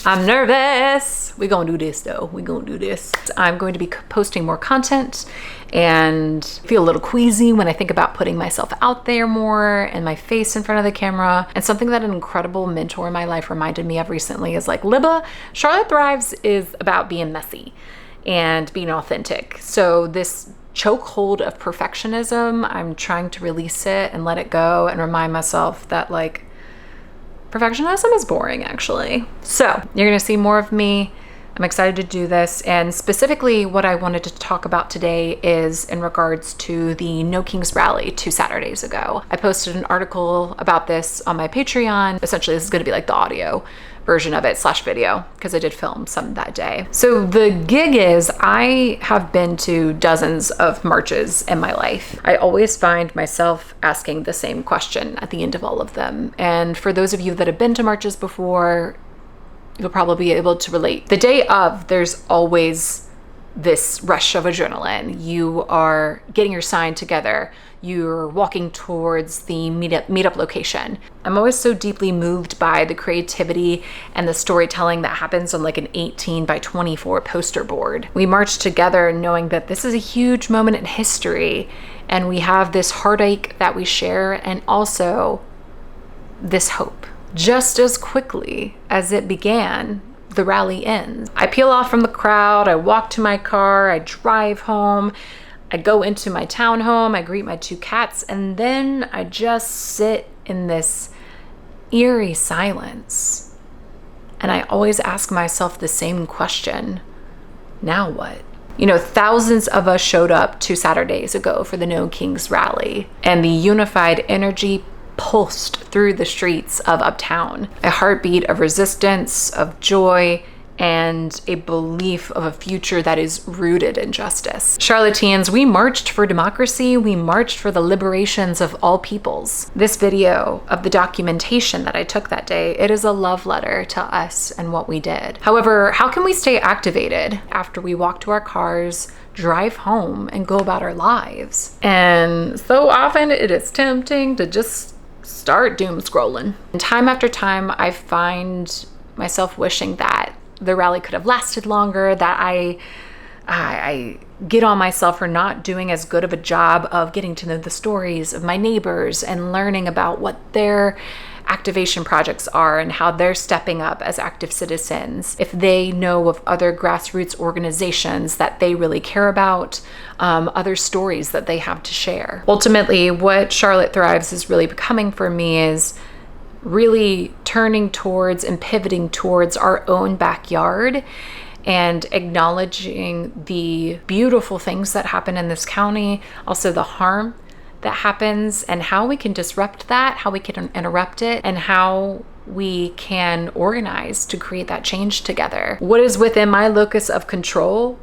I'm nervous. We gonna do this though. We gonna do this. I'm going to be posting more content and feel a little queasy when I think about putting myself out there more and my face in front of the camera. And something that an incredible mentor in my life reminded me of recently is like, Libba, Charlotte Thrives is about being messy and being authentic. So this chokehold of perfectionism, I'm trying to release it and let it go and remind myself that like perfectionism is boring actually. So you're gonna see more of me. I'm excited to do this, and specifically what I wanted to talk about today is in regards to the No Kings rally 2 Saturdays ago. I posted an article about this on my Patreon. Essentially, this is going to be like the audio version of it / video, because I did film some that day. So the gig is, I have been to dozens of marches in my life. I always find myself asking the same question at the end of all of them. And for those of you that have been to marches before, you'll probably be able to relate. The day of, there's always this rush of adrenaline. You are getting your sign together. You're walking towards the meetup location. I'm always so deeply moved by the creativity and the storytelling that happens on like an 18 by 24 poster board. We march together knowing that this is a huge moment in history, and we have this heartache that we share, and also this hope. Just as quickly as it began, the rally ends. I peel off from the crowd, I walk to my car, I drive home, I go into my townhome, I greet my 2 cats, and then I just sit in this eerie silence. And I always ask myself the same question: now what? You know, thousands of us showed up 2 Saturdays ago for the No Kings rally, and the unified energy pulsed through the streets of Uptown. A heartbeat of resistance, of joy, and a belief of a future that is rooted in justice. Charlotteans, we marched for democracy. We marched for the liberations of all peoples. This video of the documentation that I took that day, it is a love letter to us and what we did. However, how can we stay activated after we walk to our cars, drive home, and go about our lives? And so often it is tempting to just start doom scrolling. And time after time, I find myself wishing that the rally could have lasted longer, that I get on myself for not doing as good of a job of getting to know the stories of my neighbors and learning about what their activation projects are and how they're stepping up as active citizens. If they know of other grassroots organizations that they really care about, other stories that they have to share. Ultimately, what Charlotte Thrives is really becoming for me is really turning towards and pivoting towards our own backyard and acknowledging the beautiful things that happen in this county, also the harm that happens, and how we can disrupt that, how we can interrupt it, and how we can organize to create that change together. What is within my locus of control?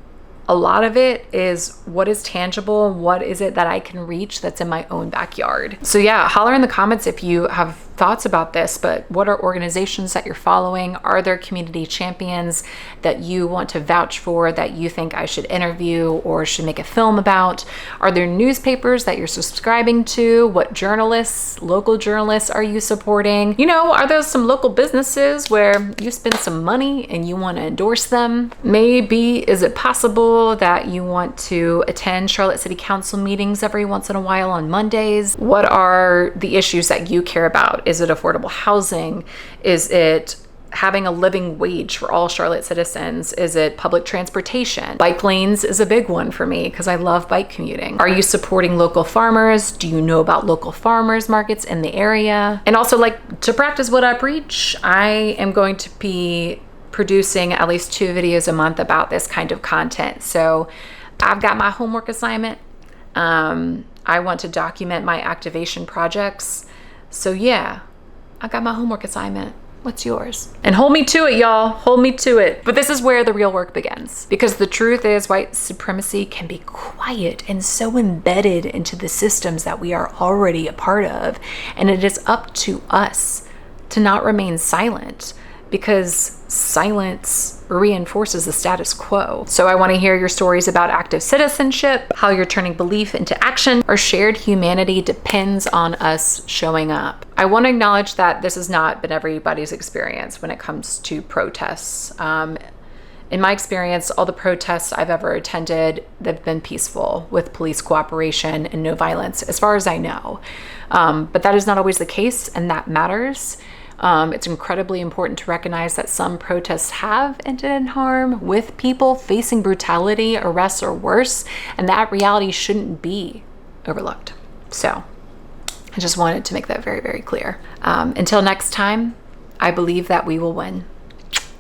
A lot of it is what is tangible, what is it that I can reach that's in my own backyard. So yeah, holler in the comments if you have thoughts about this, but what are organizations that you're following? Are there community champions that you want to vouch for, that you think I should interview or should make a film about? Are there newspapers that you're subscribing to? What journalists, local journalists are you supporting? You know, are there some local businesses where you spend some money and you want to endorse them? Maybe is it possible that you want to attend Charlotte City Council meetings every once in a while on Mondays? What are the issues that you care about? Is it affordable housing? Is it having a living wage for all Charlotte citizens? Is it public transportation? Bike lanes is a big one for me because I love bike commuting. Are you supporting local farmers? Do you know about local farmers markets in the area? And also, like, to practice what I preach, I am going to be producing at least 2 videos a month about this kind of content. So I've got my homework assignment. I want to document my activation projects. So yeah, I got my homework assignment. What's yours? And hold me to it, y'all. Hold me to it. But this is where the real work begins. Because the truth is, white supremacy can be quiet and so embedded into the systems that we are already a part of. And it is up to us to not remain silent, because silence reinforces the status quo. So I want to hear your stories about active citizenship, how you're turning belief into action. Our shared humanity depends on us showing up. I want to acknowledge that this has not been everybody's experience when it comes to protests. In my experience, all the protests I've ever attended, they've been peaceful with police cooperation and no violence, as far as I know. But that is not always the case, and that matters. It's incredibly important to recognize that some protests have ended in harm, with people facing brutality, arrests, or worse, and that reality shouldn't be overlooked. So I just wanted to make that very, very clear. Until next time, I believe that we will win.